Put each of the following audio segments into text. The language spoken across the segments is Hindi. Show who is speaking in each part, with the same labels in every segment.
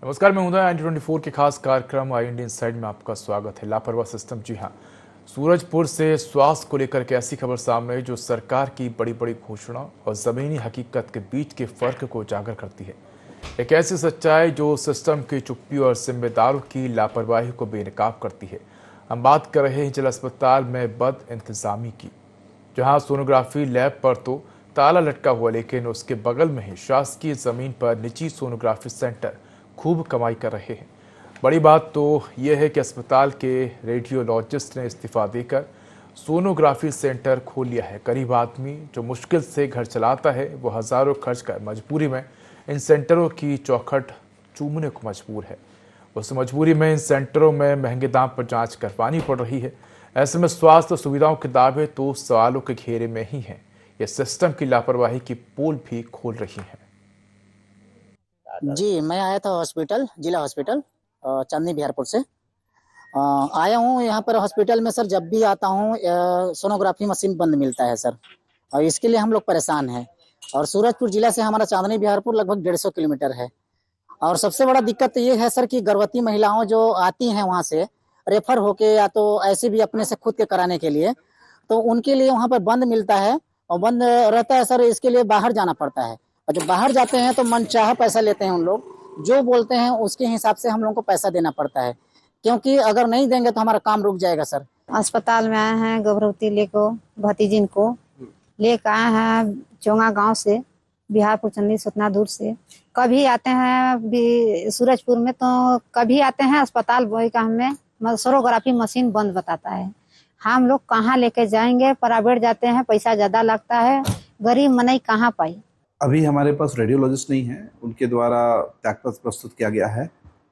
Speaker 1: नमस्कार, मैं हूं N24 के खास कार्यक्रम आई इंडियन साइड में आपका स्वागत है। लापरवाह सिस्टम, जी हाँ, सूरजपुर से स्वास्थ्य को लेकर के ऐसी खबर सामने आई जो सरकार की बड़ी बड़ी घोषणा और जमीनी हकीकत के बीच के फर्क को उजागर करती है। एक ऐसी सच्चाई जो सिस्टम की चुप्पी और जिम्मेदारों की लापरवाही को बेनकाब करती है। हम बात कर रहे हैं जिला अस्पताल में बद इंतजामी की, जहां सोनोग्राफी लैब पर तो ताला लटका हुआ, लेकिन उसके बगल में ही शासकीय जमीन पर निजी सोनोग्राफी सेंटर खूब कमाई कर रहे हैं। बड़ी बात तो यह है कि अस्पताल के रेडियोलॉजिस्ट ने इस्तीफा देकर सोनोग्राफी सेंटर खोल लिया है। गरीब आदमी जो मुश्किल से घर चलाता है वो हजारों खर्च कर मजबूरी में इन सेंटरों की चौखट चूमने को मजबूर है। उस मजबूरी में इन सेंटरों में महंगे दाम पर जांच करवानी पड़ रही है। ऐसे में स्वास्थ्य सुविधाओं के दावे तो सवालों के घेरे में ही हैं। ये सिस्टम की लापरवाही की पोल भी खोल रही है।
Speaker 2: जी, मैं आया था हॉस्पिटल, जिला हॉस्पिटल चांदनी बिहारपुर से। आया हूँ यहाँ पर हॉस्पिटल में सर। जब भी आता हूँ सोनोग्राफी मशीन बंद मिलता है सर, और इसके लिए हम लोग परेशान हैं। और सूरजपुर जिला से हमारा चांदनी बिहारपुर लगभग 150 किलोमीटर है। और सबसे बड़ा दिक्कत ये है सर कि गर्भवती महिलाओं जो आती हैं वहाँ से रेफर होके या तो ऐसे भी अपने से खुद के कराने के लिए, तो उनके लिए वहाँ पर बंद मिलता है और बंद रहता है सर। इसके लिए बाहर जाना पड़ता है, और जब बाहर जाते हैं तो मनचाहा पैसा लेते हैं उन लोग। जो बोलते हैं उसके हिसाब से हम लोग को पैसा देना पड़ता है, क्योंकि अगर नहीं देंगे तो हमारा काम रुक जाएगा सर।
Speaker 3: अस्पताल में आए हैं गर्भवती लेको भतीजिन को लेकर आए हैं चोंगा गांव से, बिहारपुर चंदी से उतना दूर से। कभी आते हैं भी सूरजपुर में, तो कभी आते हैं अस्पताल बोई का हमें सोनोग्राफी मशीन बंद बताता है। हम लोग कहाँ लेके जाएंगे? प्राइवेट जाते हैं, पैसा ज्यादा लगता है, गरीब मनई कहाँ पाई।
Speaker 4: अभी हमारे पास रेडियोलॉजिस्ट नहीं है, उनके द्वारा त्यागपत्र प्रस्तुत किया गया है,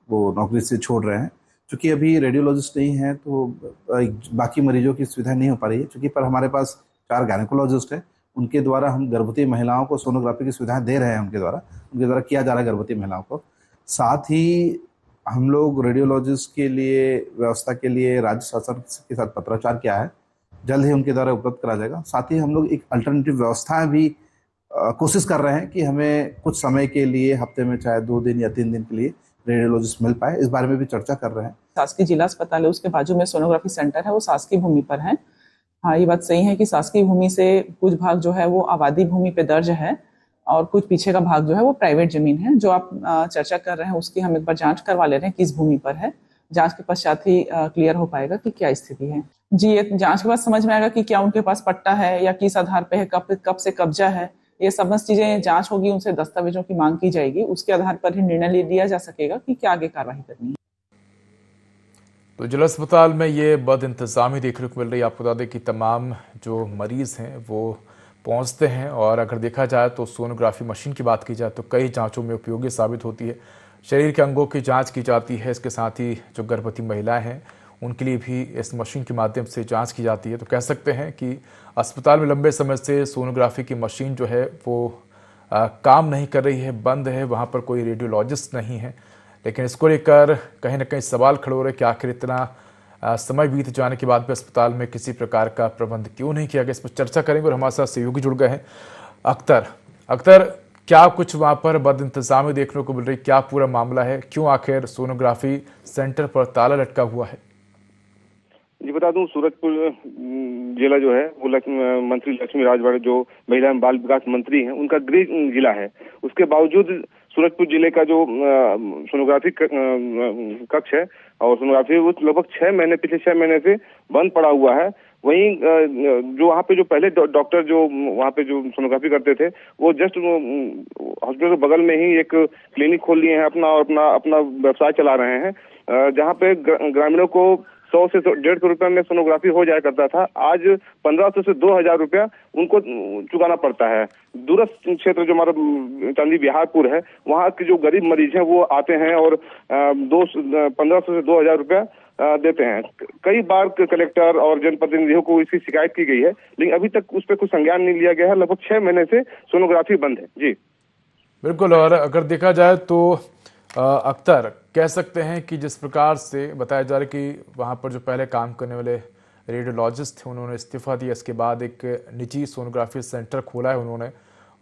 Speaker 4: वो नौकरी से छोड़ रहे हैं। चूँकि अभी रेडियोलॉजिस्ट नहीं है तो बाकी मरीजों की सुविधा नहीं हो पा रही है। चूँकि पर हमारे पास 4 गायनेकोलॉजिस्ट हैं, उनके द्वारा हम गर्भवती महिलाओं को सोनोग्राफी की सुविधाएं दे रहे हैं। उनके द्वारा किया जा रहा है गर्भवती महिलाओं को। साथ ही हम लोग रेडियोलॉजिस्ट के लिए व्यवस्था के लिए राज्य शासन के साथ पत्राचार किया है, जल्द ही उनके द्वारा उपलब्ध करा जाएगा। साथ ही हम लोग एक अल्टरनेटिव व्यवस्थाएं भी कोशिश कर रहे हैं कि हमें कुछ समय के लिए, हफ्ते में चाहे 2 दिन या 3 दिन के लिए रेडियोलॉजिस्ट मिल पाए। इस बारे में भी चर्चा कर रहे हैं।
Speaker 5: शासकीय जिला अस्पताल है, उसके बाजू में सोनोग्राफी सेंटर है, वो शासकीय भूमि पर है। हाँ, ये बात सही है कि शासकीय भूमि से कुछ भाग जो है वो आबादी भूमि पे दर्ज है, और कुछ पीछे का भाग जो है वो प्राइवेट जमीन है। जो आप चर्चा कर रहे हैं उसकी हम एक बार जांच करवा ले रहे हैं किस भूमि पर है। जांच के पश्चात ही क्लियर हो पाएगा कि क्या स्थिति है। जी, ये जांच के बाद समझ में आएगा कि क्या उनके पास पट्टा है या किस आधार पे है, कब से कब्जा है। ये समस्त चीजें जांच होगी, उनसे दस्तावेजों की मांग की जाएगी, उसके आधार पर ही निर्णय लिया जा सकेगा कि क्या आगे कार्रवाई करनी है।
Speaker 1: तो जिला अस्पताल में ये बद इंतजामी देखने को मिल रही है। आपको बता दें कि तमाम जो मरीज हैं वो पहुंचते हैं, और अगर देखा जाए तो सोनोग्राफी मशीन की बात की जाए तो कई जांचों में उपयोगी साबित होती है। शरीर के अंगों की जांच की जाती है, इसके साथ ही जो गर्भवती महिलाएं हैं उनके लिए भी इस मशीन के माध्यम से जांच की जाती है। तो कह सकते हैं कि अस्पताल में लंबे समय से सोनोग्राफी की मशीन जो है वो काम नहीं कर रही है, बंद है। वहाँ पर कोई रेडियोलॉजिस्ट नहीं है, लेकिन इसको लेकर कहीं ना कहीं सवाल खड़े हो रहे कि आखिर इतना समय बीत जाने के बाद भी अस्पताल में किसी प्रकार का प्रबंध क्यों नहीं किया गया। इस पर चर्चा करेंगे और हमारे साथ सहयोगी जुड़ गए हैं। अख्तर, क्या कुछ वहाँ पर बद इंतजामी देखने को मिल रही, क्या पूरा मामला है, क्यों आखिर सोनोग्राफी सेंटर पर ताला लटका हुआ है?
Speaker 6: जी, बता दूं, सूरजपुर जिला जो है वो मंत्री लक्ष्मी राजवाड़े जो महिला एवं बाल विकास मंत्री हैं, उनका गृह जिला है। उसके बावजूद सूरजपुर जिले का जो सोनोग्राफी कक्ष है और सोनोग्राफी वो लगभग पिछले 6 महीने से बंद पड़ा हुआ है। वहीं जो वहाँ पे जो पहले डॉक्टर जो वहाँ पे जो सोनोग्राफी करते थे वो जस्ट हॉस्पिटल के बगल में ही एक क्लिनिक खोल लिए हैं अपना, और अपना व्यवसाय चला रहे हैं, जहाँ पे ग्रामीणों को 100 से 150 रुपए में सोनोग्राफी हो जाया करता था। आज 1500 से 2000 रुपया उनको चुकाना पड़ता है। दूरस्थ क्षेत्र जो हमारा चांदी बिहारपुर है, वहाँ के जो गरीब मरीज हैं वो आते हैं और 1500 से 2000 रुपया देते हैं। कई बार कलेक्टर और जनप्रतिनिधियों को इसकी शिकायत की गई है, लेकिन अभी तक उस पर कुछ संज्ञान नहीं लिया गया है। लगभग 6 महीने से सोनोग्राफी बंद है। जी
Speaker 1: बिल्कुल, और अगर देखा जाए तो अख्तर, कह सकते हैं कि जिस प्रकार से बताया जा रहा है कि वहाँ पर जो पहले काम करने वाले रेडियोलॉजिस्ट थे उन्होंने इस्तीफा दिया, इसके बाद एक निजी सोनोग्राफी सेंटर खोला है उन्होंने,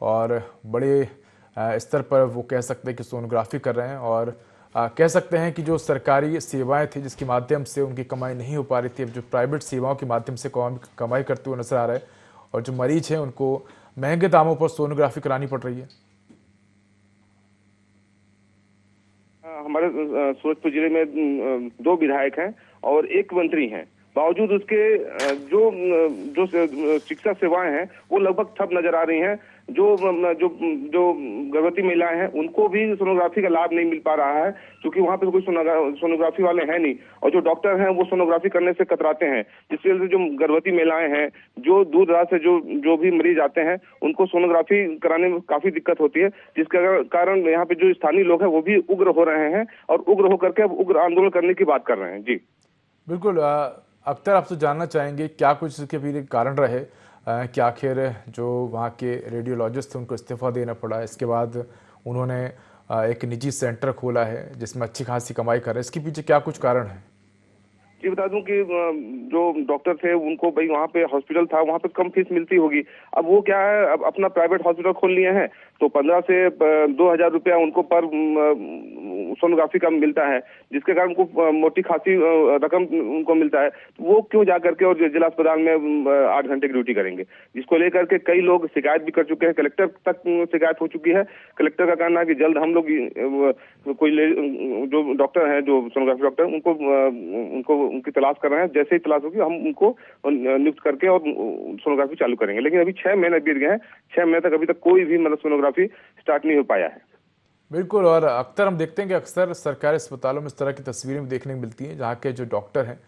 Speaker 1: और बड़े स्तर पर वो कह सकते हैं कि सोनोग्राफी कर रहे हैं, और कह सकते हैं कि जो सरकारी सेवाएं थी जिसके माध्यम से उनकी कमाई नहीं हो पा रही थी, अब जो प्राइवेट सेवाओं के माध्यम से कमाई करते हुए नजर आ रहा है और जो मरीज हैं उनको महंगे दामों पर सोनोग्राफी करानी पड़ रही है।
Speaker 6: हमारे सूरजपुर जिले में 2 विधायक हैं और 1 मंत्री हैं, बावजूद उसके जो चिकित्सा सेवाएं हैं वो लगभग ठप नजर आ रही हैं। जो गर्भवती महिलाएं हैं उनको भी सोनोग्राफी का लाभ नहीं मिल पा रहा है, क्योंकि वहां पे कोई सोनोग्राफी वाले हैं नहीं, और जो डॉक्टर हैं वो सोनोग्राफी करने से कतराते हैं, जिसकी वजह से जो गर्भवती महिलाएं हैं, जो दूर दराज से जो भी मरीज आते हैं, उनको सोनोग्राफी कराने में काफी दिक्कत होती है, जिसके कारण यहाँ पे जो स्थानीय लोग हैं वो भी उग्र हो रहे हैं और उग्र होकर के अब उग्र आंदोलन करने की बात कर रहे हैं। जी
Speaker 1: बिल्कुल। अख्तर, आपसे जानना चाहेंगे क्या कुछ इसके पीछे कारण रहे कि आखिर जो वहाँ के रेडियोलॉजिस्ट थे उनको इस्तीफा देना पड़ा, इसके बाद उन्होंने एक निजी सेंटर खोला है जिसमें अच्छी खासी कमाई कर रहे हैं, इसके पीछे क्या कुछ कारण है?
Speaker 6: जी बता दूं कि जो डॉक्टर थे उनको भाई वहाँ पे हॉस्पिटल था, वहाँ पे कम फीस मिलती होगी। अब वो क्या है, अब अपना प्राइवेट हॉस्पिटल खोल लिए हैं तो 15 से 2000 रुपया उनको पर सोनोग्राफी का मिलता है, जिसके कारण उनको मोटी खासी रकम उनको मिलता है। तो वो क्यों जा करके और जिला अस्पताल में 8 घंटे की ड्यूटी करेंगे, जिसको लेकर के कई लोग शिकायत भी कर चुके हैं, कलेक्टर तक शिकायत हो चुकी है। कलेक्टर का कहना है कि जल्द हम लोग कोई जो डॉक्टर हैं, जो सोनोग्राफी डॉक्टर, उनको उनकी तलाश कर रहे हैं, जैसे ही तलाश होगी हम उनको नियुक्त करके और सोनोग्राफी चालू करेंगे। लेकिन अभी 6 महीने बीत गए हैं, 6 महीने तक अभी तक कोई भी मतलब सोनोग्राफी स्टार्ट नहीं हो पाया है।
Speaker 1: बिल्कुल। और अक्सर हम देखते हैं कि अक्सर सरकारी अस्पतालों में इस तरह की तस्वीरें भी देखने को मिलती हैं, जहाँ के जो डॉक्टर हैं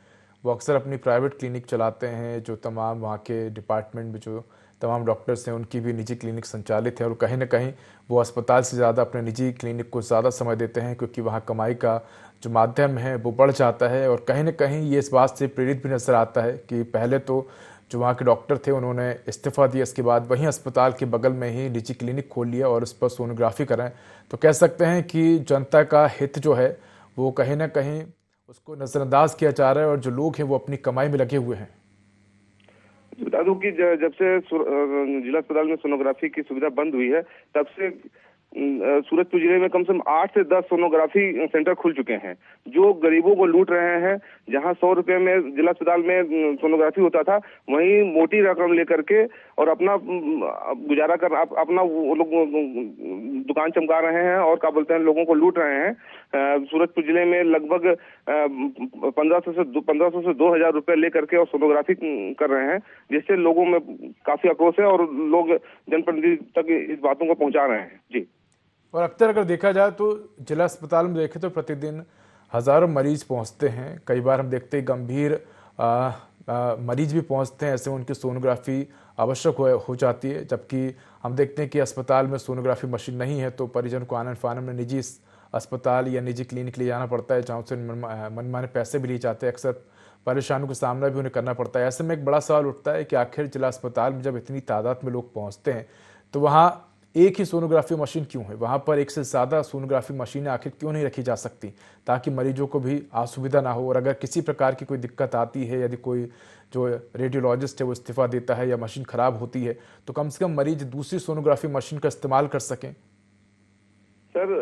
Speaker 1: वो अक्सर अपनी प्राइवेट क्लिनिक चलाते हैं, जो तमाम वहाँ के डिपार्टमेंट में जो तमाम डॉक्टर्स हैं उनकी भी निजी क्लिनिक संचालित है, और कहीं ना कहीं वो अस्पताल से ज़्यादा अपने निजी क्लिनिक को ज़्यादा समय देते हैं, क्योंकि वहाँ कमाई का जो माध्यम है वो बढ़ जाता है। और कहीं ना कहीं ये इस बात से प्रेरित भी नज़र आता है कि पहले तो जो वहाँ के डॉक्टर थे उन्होंने इस्तीफा दिया, इसके बाद वहीं अस्पताल के बगल में ही निजी क्लिनिक खोल लिया और उस पर सोनोग्राफी कराएं। तो कह सकते हैं कि जनता का हित जो है वो कहीं ना कहीं उसको नज़रअंदाज किया जा रहा है और जो लोग हैं वो अपनी कमाई में लगे हुए हैं।
Speaker 6: बता दूं कि जब से जिला अस्पताल में सोनोग्राफी की सुविधा बंद हुई है, तब से सूरजपुर जिले में कम से कम 8 से 10 सोनोग्राफी सेंटर खुल चुके हैं, जो गरीबों को लूट रहे हैं। जहां 100 रुपए में जिला अस्पताल में सोनोग्राफी होता था, वहीं मोटी रकम लेकर के और अपना गुजारा कर अपना वो लोग दुकान चमका रहे हैं और क्या बोलते हैं, लोगों को लूट रहे हैं। सूरजपुर जिले में लगभग 1500 से 2000 रुपए लेकर के और सोनोग्राफी कर रहे हैं, जिससे लोगों में काफी आक्रोश है और लोग जनप्रतिनिधि तक इस बातों को पहुंचा रहे हैं। जी।
Speaker 1: और अक्सर अगर देखा जाए तो जिला अस्पताल में देखें तो प्रतिदिन हज़ारों मरीज पहुंचते हैं, कई बार हम देखते हैं गंभीर मरीज भी पहुंचते हैं, ऐसे में उनकी सोनोग्राफी आवश्यक हो जाती है। जबकि हम देखते हैं कि अस्पताल में सोनोग्राफी मशीन नहीं है तो परिजन को आनन फानन में निजी अस्पताल या निजी क्लिनिक ले जाना पड़ता है, जहाँ से मनमाने पैसे भी लिए जाते हैं। अक्सर परेशानियों का सामना भी उन्हें करना पड़ता है। ऐसे में एक बड़ा सवाल उठता है कि आखिर जिला अस्पताल में जब इतनी तादाद में लोग पहुँचते हैं तो वहाँ एक ही सोनोग्राफी मशीन क्यों है, वहाँ पर एक से ज़्यादा सोनोग्राफी मशीनें आखिर क्यों नहीं रखी जा सकती, ताकि मरीजों को भी असुविधा ना हो। और अगर किसी प्रकार की कोई दिक्कत आती है, यदि कोई जो रेडियोलॉजिस्ट है वो इस्तीफा देता है या मशीन ख़राब होती है, तो कम से कम मरीज दूसरी सोनोग्राफी मशीन का इस्तेमाल कर सकें।
Speaker 6: सर,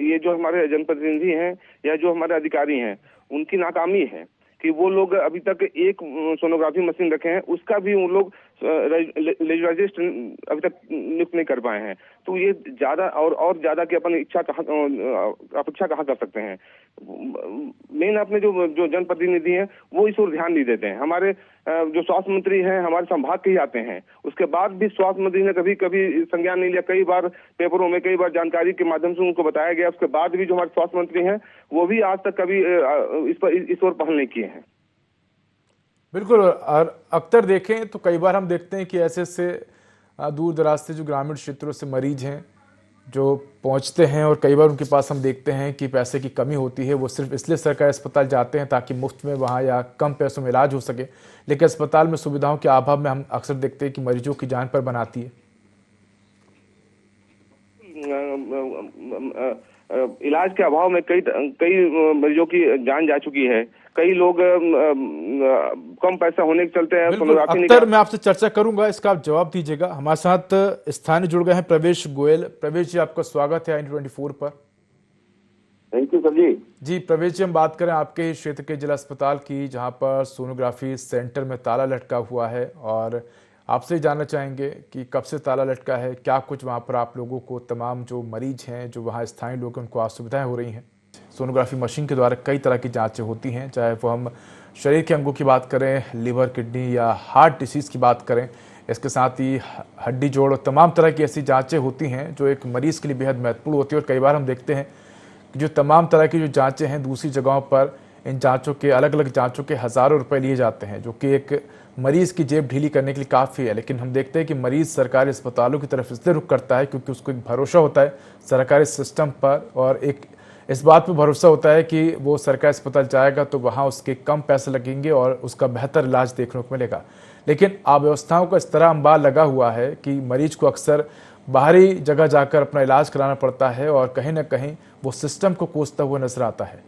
Speaker 6: ये जो हमारे जनप्रतिनिधि हैं या जो हमारे अधिकारी हैं, उनकी नाकामी है कि वो लोग अभी तक एक सोनोग्राफी मशीन रखे हैं, उसका भी उन लोग रेडियोलॉजिस्ट अभी तक नियुक्त नहीं कर पाए हैं। तो ये ज्यादा और ज्यादा की अपन अपेक्षा कहाँ कर सकते हैं। मेन अपने जो जनप्रतिनिधि हैं वो इस ओर ध्यान नहीं देते हैं। हमारे जो स्वास्थ्य मंत्री हैं हमारे संभाग के ही आते हैं, उसके बाद भी स्वास्थ्य मंत्री ने कभी संज्ञान नहीं लिया। कई बार पेपरों में, कई बार जानकारी के माध्यम से उनको बताया गया, उसके बाद भी जो हमारे स्वास्थ्य मंत्री हैं वो भी आज तक कभी इस ओर पहल नहीं किए हैं।
Speaker 1: बिल्कुल। और अक्सर देखें तो कई बार हम देखते हैं कि ऐसे दूर दराज से जो ग्रामीण क्षेत्रों से मरीज हैं जो पहुंचते हैं, और कई बार उनके पास हम देखते हैं कि पैसे की कमी होती है, वो सिर्फ इसलिए सरकारी अस्पताल जाते हैं ताकि मुफ्त में वहाँ या कम पैसों में इलाज हो सके, लेकिन अस्पताल में सुविधाओं के अभाव में हम अक्सर देखते हैं कि मरीजों की जान पर बनाती है।
Speaker 6: इलाज के अभाव में कई मरीजों की जान जा चुकी है। कई लोग कम पैसा होने के चलते हैं सोनोग्राफी नहीं।
Speaker 1: अख्तर, मैं आपसे चर्चा करूंगा, इसका आप जवाब दीजिएगा। हमारे साथ स्थानीय जुड़ गए हैं प्रवेश गोयल। प्रवेश जी, आपका स्वागत है i24 पर।
Speaker 6: थैंक यू सर जी।
Speaker 1: जी प्रवेश जी, हम बात करें आपके ही क्षेत्र के जिला अस्पताल की, जहां पर सोनोग्राफी सेंटर में ताला लटका हुआ है, और आपसे जानना चाहेंगे कि कब से ताला लटका है, क्या कुछ वहां पर आप लोगों को, तमाम जो मरीज हैं, जो वहां स्थानीय लोग हैं, उनको असुविधाएं हो रही हैं? सोनोग्राफी मशीन के द्वारा कई तरह की जांचें होती हैं, चाहे वो हम शरीर के अंगों की बात करें, लिवर, किडनी या हार्ट डिसीज़ की बात करें, इसके साथ ही हड्डी जोड़, तमाम तरह की ऐसी जांचें होती हैं जो एक मरीज़ के लिए बेहद महत्वपूर्ण होती है। और कई बार हम देखते हैं कि जो तमाम तरह की जो जांचें हैं दूसरी जगहों पर, इन जांचों के, अलग अलग जांचों के हज़ारों रुपए लिए जाते हैं, जो कि एक मरीज़ की जेब ढीली करने के लिए काफ़ी है। लेकिन हम देखते हैं कि मरीज़ सरकारी अस्पतालों की तरफ इसलिए रुख करता है क्योंकि उसको एक भरोसा होता है सरकारी सिस्टम पर, और एक इस बात पर भरोसा होता है कि वो सरकारी अस्पताल जाएगा तो वहाँ उसके कम पैसे लगेंगे और उसका बेहतर इलाज देखने को मिलेगा। लेकिन अव्यवस्थाओं का इस तरह अंबार लगा हुआ है कि मरीज को अक्सर बाहरी जगह जाकर अपना इलाज कराना पड़ता है, और कहीं ना कहीं वो सिस्टम को कोसता हुआ नजर आता है।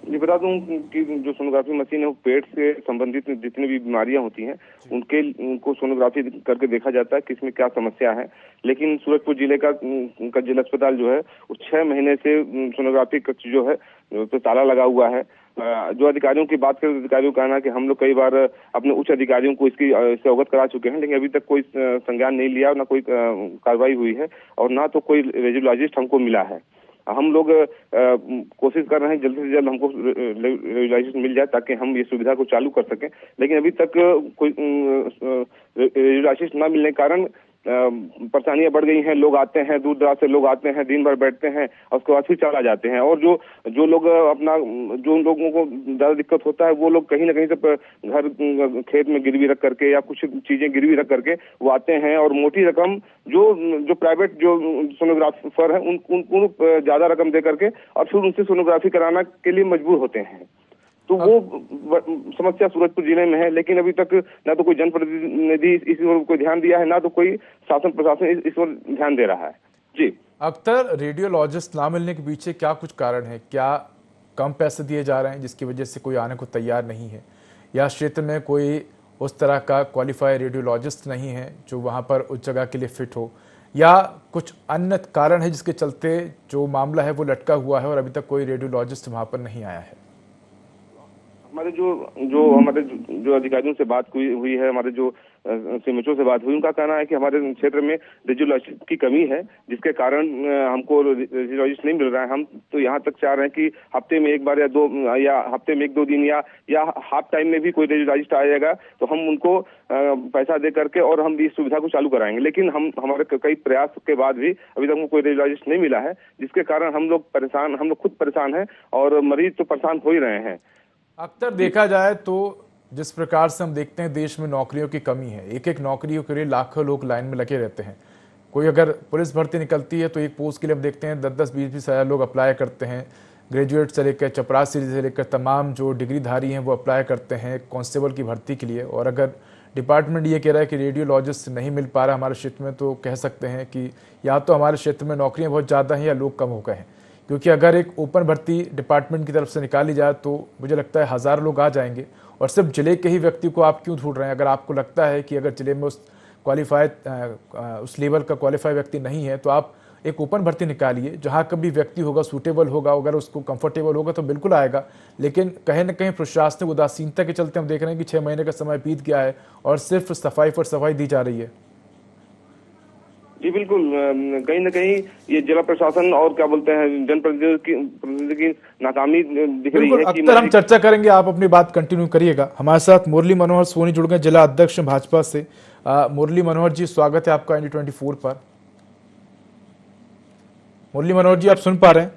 Speaker 6: ये बता दूं कि जो सोनोग्राफी मशीन है वो पेट से संबंधित जितनी भी बीमारियां होती हैं उनको सोनोग्राफी करके देखा जाता है कि इसमें क्या समस्या है। लेकिन सूरजपुर जिले का जिला अस्पताल जो है वो 6 महीने से सोनोग्राफी कक्ष जो है तो ताला लगा हुआ है। जो अधिकारियों की बात करें, अधिकारियों का कहना है कि हम लोग कई बार अपने उच्च अधिकारियों को इससे अवगत करा चुके हैं, लेकिन अभी तक कोई संज्ञान नहीं लिया और ना कोई कार्रवाई हुई है और ना तो कोई रेडियोलॉजिस्ट हमको मिला है। हम लोग कोशिश कर रहे हैं जल्द से जल्द हमको रेडियोलॉजिस्ट मिल जाए ताकि हम ये सुविधा को चालू कर सकें, लेकिन अभी तक कोई रेडियोलॉजिस्ट न मिलने के कारण परेशानियां बढ़ गई हैं। लोग आते हैं, दूर दराज से लोग आते हैं, दिन भर बैठते हैं और उसके बाद फिर चला जाते हैं। और जो लोग जो लोगों को ज्यादा दिक्कत होता है वो लोग कहीं ना कहीं से घर खेत में गिरवी रख करके या कुछ चीजें गिरवी रख करके वो आते हैं और मोटी रकम जो प्राइवेट जो सोनोग्राफर है उनको ज्यादा रकम दे करके और फिर उनसे सोनोग्राफी कराना के लिए मजबूर होते हैं। तो वो समस्या सूरजपुर जिले में है, लेकिन अभी तक ना तो कोई जनप्रतिनिधि इस ओर कोई ध्यान दिया है, ना तो कोई शासन प्रशासन इस ओर ध्यान दे रहा है। जी
Speaker 1: अख्तर, रेडियोलॉजिस्ट ना मिलने के पीछे क्या कुछ कारण है? क्या कम पैसे दिए जा रहे हैं जिसकी वजह से कोई आने को तैयार नहीं है, या क्षेत्र में कोई उस तरह का क्वालिफाइड रेडियोलॉजिस्ट नहीं है जो वहां पर उस जगह के लिए फिट हो, या कुछ अन्य कारण है जिसके चलते जो मामला है वो लटका हुआ है और अभी तक कोई रेडियोलॉजिस्ट वहां पर नहीं आया है?
Speaker 6: हमारे जो अधिकारियों से बात हुई है, हमारे जो सीएमएचओ से बात हुई, उनका कहना है कि हमारे क्षेत्र में रेडियोलॉजिस्ट की कमी है जिसके कारण हमको रेडियोलॉजिस्ट नहीं मिल रहा है। हम तो यहाँ तक चाह रहे हैं कि हफ्ते में एक बार या दो, या हफ्ते में 1-2 दिन या हाफ टाइम में भी कोई रेडियोलॉजिस्ट आएगा तो हम उनको पैसा दे करके और हम इस सुविधा को चालू कराएंगे। लेकिन हमारे कई प्रयास के बाद भी अभी तक कोई रेडियोलॉजिस्ट नहीं मिला है, जिसके कारण हम लोग खुद परेशान हैं और मरीज तो परेशान हो ही रहे हैं।
Speaker 1: अक्सर देखा जाए तो जिस प्रकार से हम देखते हैं देश में नौकरियों की कमी है, एक एक नौकरियों के लिए लाखों लोग लाइन में लगे रहते हैं। कोई अगर पुलिस भर्ती निकलती है तो एक पोस्ट के लिए हम देखते हैं 10-10, 20-20 हज़ार लोग अप्लाई करते हैं। ग्रेजुएट से लेकर चपरासी से लेकर तमाम जो डिग्रीधारी हैं वो अप्लाई करते हैं कांस्टेबल की भर्ती के लिए। और अगर डिपार्टमेंट ये कह रहा है कि रेडियोलॉजिस्ट नहीं मिल पा रहा हमारे क्षेत्र में, तो कह सकते हैं कि या तो हमारे क्षेत्र में नौकरियाँ बहुत ज़्यादा हैं या लोग कम हो गए हैं। क्योंकि अगर एक ओपन भर्ती डिपार्टमेंट की तरफ से निकाली जाए तो मुझे लगता है हज़ार लोग आ जाएंगे, और सिर्फ जिले के ही व्यक्ति को आप क्यों ढूंढ रहे हैं? अगर आपको लगता है कि अगर जिले में उस लेवल का क्वालिफाई व्यक्ति नहीं है तो आप एक ओपन भर्ती निकालिए, जहां कभी व्यक्ति होगा, सूटेबल होगा, अगर उसको कंफर्टेबल होगा तो बिल्कुल आएगा। लेकिन कहीं ना कहीं प्रशासनिक उदासीनता के चलते हम देख रहे हैं कि 6 महीने का समय बीत गया है और सिर्फ सफाई पर सफाई दी जा रही है।
Speaker 6: जी बिल्कुल, कहीं ना कहीं ये जिला प्रशासन और क्या बोलते हैं जनप्रतिनिधि की नाकामी दिख रही है।
Speaker 1: अक्सर हम चर्चा करेंगे, आप अपनी बात कंटिन्यू करिएगा। हमारे साथ मुरली मनोहर सोनी जुड़ गए, जिला अध्यक्ष भाजपा से। मुरली मनोहर जी, स्वागत है आपका ND24 पर। मुरली मनोहर जी, आप सुन पा रहे हैं?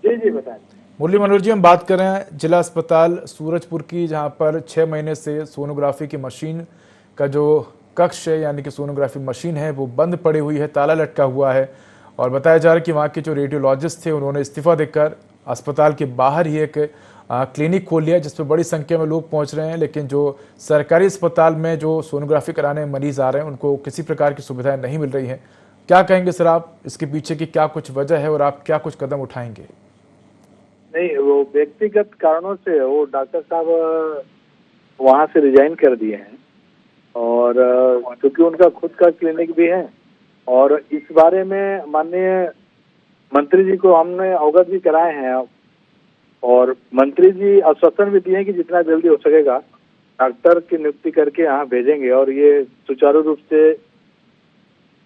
Speaker 7: जी जी बताएं।
Speaker 1: मुरली मनोहर जी, हम बात कर रहे हैं जिला अस्पताल सूरजपुर की, जहां पर 6 महीने से सोनोग्राफी की मशीन का जो कक्ष है, यानी कि सोनोग्राफी मशीन है, वो बंद पड़ी हुई है, ताला लटका हुआ है। और बताया जा रहा है कि वहाँ के जो रेडियोलॉजिस्ट थे उन्होंने इस्तीफा देकर अस्पताल के बाहर ही एक क्लिनिक खोल लिया जिस पर बड़ी संख्या में लोग पहुँच रहे हैं। लेकिन जो सरकारी अस्पताल में जो सोनोग्राफी कराने मरीज आ रहे हैं उनको किसी प्रकार की सुविधाएं नहीं मिल रही हैं। क्या कहेंगे सर आप, इसके पीछे की क्या कुछ वजह है और आप क्या कुछ कदम उठाएंगे?
Speaker 7: नहीं, वो व्यक्तिगत कारणों से वो डॉक्टर साहब वहाँ से रिजाइन कर दिए हैं, और क्योंकि उनका खुद का क्लिनिक भी है और इस बारे में माननीय मंत्री जी को हमने अवगत भी कराए हैं और मंत्री जी आश्वासन भी दिए हैं कि जितना जल्दी हो सकेगा डॉक्टर की नियुक्ति करके यहाँ भेजेंगे और ये सुचारू रूप से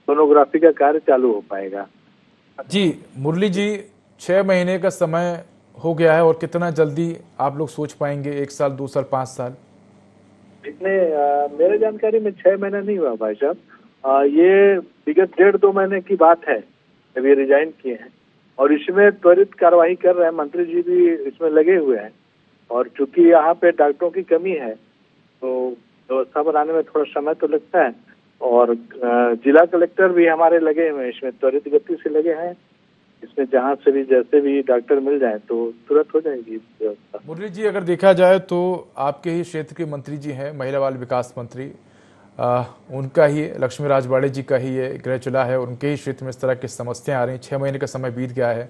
Speaker 7: सोनोग्राफी का कार्य चालू हो पाएगा।
Speaker 1: जी मुरली जी, 6 महीने का समय हो गया है और कितना जल्दी आप लोग सोच पाएंगे? 1 साल, 2 साल, 5 साल?
Speaker 7: इतने मेरे जानकारी में 6 महीना नहीं हुआ भाई साहब। ये विगत 1.5-2 महीने की बात है जब ये रिजाइन किए हैं और इसमें त्वरित कार्रवाई कर रहे हैं। मंत्री जी भी इसमें लगे हुए हैं और चूंकि यहाँ पे डॉक्टरों की कमी है तो व्यवस्था बनाने में थोड़ा समय तो लगता है और जिला कलेक्टर भी हमारे लगे हुए हैं इसमें, त्वरित गति से लगे हैं इसमें। जहाँ से भी जैसे भी डॉक्टर मिल जाए तो तुरंत हो जाएगी व्यवस्था।
Speaker 1: मुरली जी, अगर देखा जाए तो आपके ही क्षेत्र के मंत्री जी हैं, महिला बाल विकास मंत्री, उनका ही लक्ष्मी राजवाड़े जी का ही ये गृह जिला है, उनके ही क्षेत्र में इस तरह की समस्याएं आ रही हैं। 6 महीने का समय बीत गया है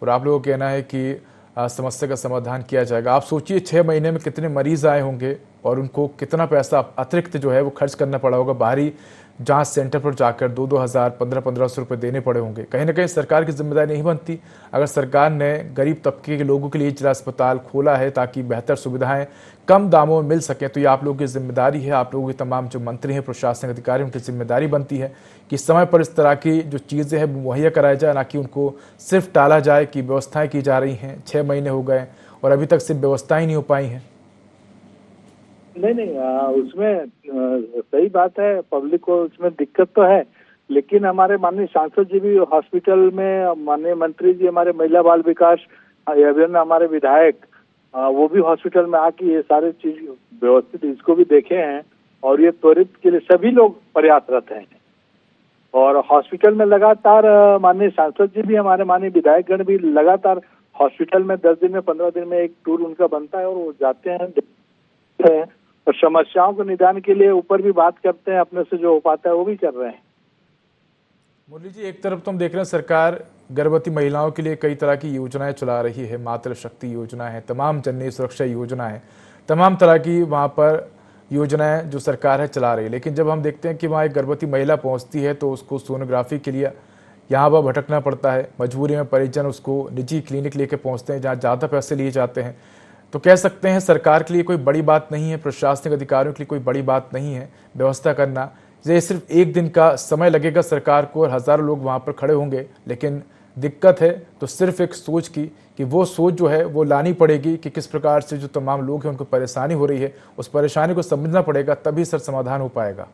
Speaker 1: और आप लोगों का कहना है कि समस्या का समाधान किया जाएगा। आप सोचिए 6 महीने में कितने मरीज आए होंगे और उनको कितना पैसा अतिरिक्त जो है वो खर्च करना पड़ा होगा। बाहरी जांच सेंटर पर जाकर 2-2 हज़ार, 1500-1500 रुपये देने पड़े होंगे। कहीं ना कहीं सरकार की जिम्मेदारी नहीं बनती? अगर सरकार ने गरीब तबके के लोगों के लिए जिला अस्पताल खोला है ताकि बेहतर सुविधाएं कम दामों में मिल सकें, तो ये आप लोगों की जिम्मेदारी है। आप लोगों के तमाम जो मंत्री हैं, प्रशासनिक अधिकारी, उनकी जिम्मेदारी बनती है कि समय पर इस तरह की जो चीज़ें हैं मुहैया कराया जाए, ना कि उनको सिर्फ टाला जाए कि व्यवस्थाएं की जा रही हैं। 6 महीने हो गए और अभी तक सिर्फ व्यवस्थाएं नहीं हो पाई हैं।
Speaker 7: नहीं, उसमें सही बात है, पब्लिक को उसमें दिक्कत तो है, लेकिन हमारे माननीय सांसद जी भी हॉस्पिटल में, माननीय मंत्री जी हमारे महिला बाल विकास एवं हमारे विधायक वो भी हॉस्पिटल में आके ये सारे चीज व्यवस्थित इसको भी देखे हैं और ये त्वरित के लिए सभी लोग प्रयासरत हैं। और हॉस्पिटल में लगातार माननीय सांसद जी भी, हमारे माननीय विधायकगण भी लगातार हॉस्पिटल में 10 दिन में 15 दिन में एक टूर उनका बनता है और वो जाते हैं और समस्याओं के निदान के लिए ऊपर भी बात करते हैं, अपने से जो हो पाता है वो भी कर रहे हैं।
Speaker 1: मुरली जी, एक तरफ तो हम देख रहे हैं सरकार गर्भवती महिलाओं के लिए कई तरह की योजनाएं चला रही है, मातृ शक्ति योजना है, तमाम जननी सुरक्षा योजना है, तमाम तरह की वहाँ पर योजनाएं जो सरकार है चला रही है। लेकिन जब हम देखते हैं कि वहाँ एक गर्भवती महिला पहुँचती है तो उसको सोनोग्राफी के लिए यहाँ वह भटकना पड़ता है। मजबूरी में परिजन उसको निजी क्लिनिक लेके पहुँचते हैं जहाँ ज़्यादा पैसे लिए जाते हैं। तो कह सकते हैं सरकार के लिए कोई बड़ी बात नहीं है, प्रशासनिक अधिकारियों के लिए कोई बड़ी बात नहीं है व्यवस्था करना। ये सिर्फ 1 दिन का समय लगेगा सरकार को और हज़ारों लोग वहाँ पर खड़े होंगे। लेकिन दिक्कत है तो सिर्फ एक सोच की, कि वो सोच जो है वो लानी पड़ेगी कि किस प्रकार से जो तमाम लोग हैं उनको परेशानी हो रही है, उस परेशानी को समझना पड़ेगा, तभी सर समाधान हो पाएगा।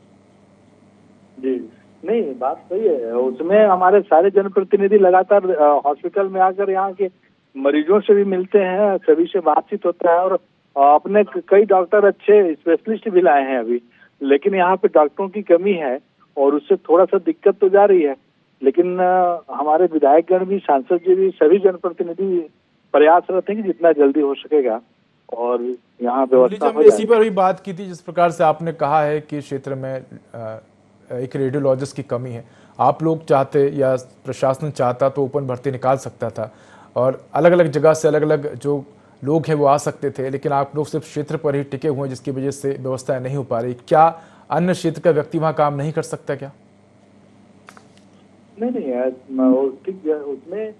Speaker 7: जी नहीं, बात सही है। उसमें हमारे सारे जनप्रतिनिधि लगातार हॉस्पिटल में आकर यहाँ के मरीजों से भी मिलते हैं, सभी से बातचीत होता है और अपने कई डॉक्टर अच्छे स्पेशलिस्ट भी लाए हैं अभी। लेकिन यहाँ पे डॉक्टरों की कमी है और उससे थोड़ा सा दिक्कत तो जा रही है। लेकिन हमारे विधायकगण भी, सांसद जी भी, सभी जनप्रतिनिधि प्रयासरत हैं कि जितना जल्दी हो सकेगा और यहाँ व्यवस्था हो जाए।
Speaker 1: इसी पर भी बात की थी, जिस प्रकार से आपने कहा है कि क्षेत्र में एक रेडियोलॉजिस्ट की कमी है। आप लोग चाहते या प्रशासन चाहता तो ओपन भर्ती निकाल सकता था और अलग अलग जगह से अलग अलग जो लोग हैं वो आ सकते थे, लेकिन आप लोग सिर्फ क्षेत्र पर ही टिके हुए हैं जिसकी वजह से व्यवस्थाएं नहीं हो पा रही। क्या अन्य क्षेत्र का व्यक्ति वहां काम नहीं कर सकता क्या?
Speaker 7: नहीं उसमें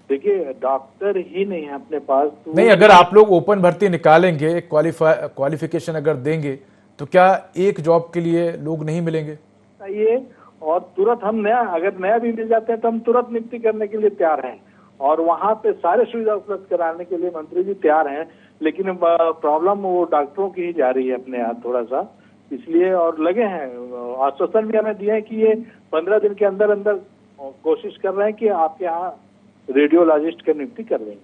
Speaker 7: देखिए डॉक्टर ही नहीं है अपने पास तो
Speaker 1: नहीं, अगर आप लोग ओपन भर्ती निकालेंगे, क्वालिफिकेशन अगर देंगे तो क्या एक जॉब के लिए लोग नहीं मिलेंगे?
Speaker 7: चाहिए और तुरंत हम अगर नया भी मिल जाते हैं तो हम तुरंत नियुक्ति करने के लिए तैयार हैं और वहाँ पे सारे सुविधा उपलब्ध कराने के लिए मंत्री जी तैयार हैं। लेकिन प्रॉब्लम वो डॉक्टरों की ही जा रही है अपने यहाँ थोड़ा सा, इसलिए और लगे हैं। आश्वासन भी हमें दिए हैं कि ये 15 दिन के अंदर अंदर कोशिश कर रहे हैं कि आपके यहाँ रेडियोलॉजिस्ट की नियुक्ति कर देंगे।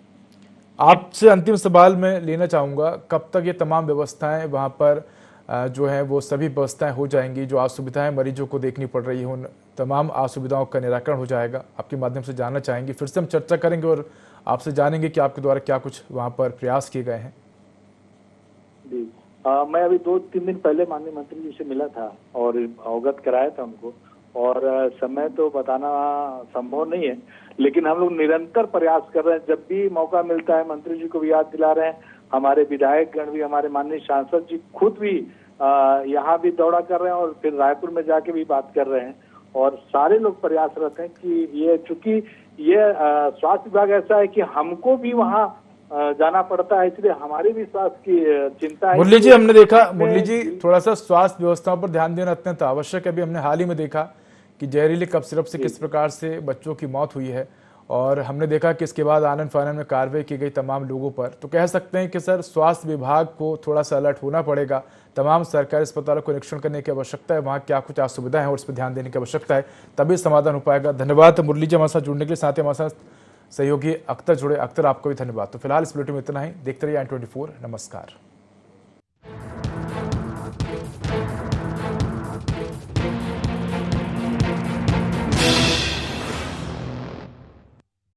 Speaker 1: आपसे अंतिम सवाल मैं लेना चाहूँगा, कब तक ये तमाम व्यवस्थाएं वहाँ पर जो है वो सभी व्यवस्थाएं हो जाएंगी, जो असुविधाएं मरीजों को देखनी पड़ रही है उन तमाम असुविधाओं का निराकरण हो जाएगा? आपके माध्यम से जानना चाहेंगे, फिर से हम चर्चा करेंगे और आपसे जानेंगे कि आपके द्वारा क्या कुछ वहाँ पर प्रयास किए गए हैं।
Speaker 7: जी मैं अभी 2-3 दिन पहले माननीय मंत्री जी से मिला था और अवगत कराया था उनको और समय तो बताना संभव नहीं है, लेकिन हम लोग निरंतर प्रयास कर रहे हैं। जब भी मौका मिलता है मंत्री जी को भी याद दिला रहे हैं, हमारे विधायकगण भी, हमारे माननीय सांसद जी खुद भी यहाँ भी दौरा कर रहे हैं और फिर रायपुर में जाके भी बात कर रहे हैं और सारे लोग प्रयासरत हैं कि ये, चूंकि ये स्वास्थ्य विभाग ऐसा है कि हमको भी वहाँ जाना पड़ता है, इसलिए हमारी भी स्वास्थ्य की चिंता है।
Speaker 1: मुरली जी, हमने देखा, मुरली जी थोड़ा सा स्वास्थ्य व्यवस्थाओं पर ध्यान देना अत्यंत आवश्यक है। अभी हमने हाल ही में देखा कि जहरीले कफ सिरप से किस प्रकार से बच्चों की मौत हुई है, और हमने देखा कि इसके बाद आनन फानन में कार्रवाई की गई तमाम लोगों पर। तो कह सकते हैं कि सर स्वास्थ्य विभाग को थोड़ा सा अलर्ट होना पड़ेगा, तमाम सरकारी अस्पतालों को निरीक्षण करने की आवश्यकता है, वहाँ क्या कुछ असुविधा है और इस पर ध्यान देने की आवश्यकता है, तभी समाधान हो पाएगा। धन्यवाद मुरली जी हमारे साथ जुड़ने के लिए। साथ ही हमारे साथ सहयोगी अख्तर जुड़े। अख्तर, आपको भी धन्यवाद। तो फिलहाल इस बुलेटिन में इतना ही। देखते रहिए i24। नमस्कार।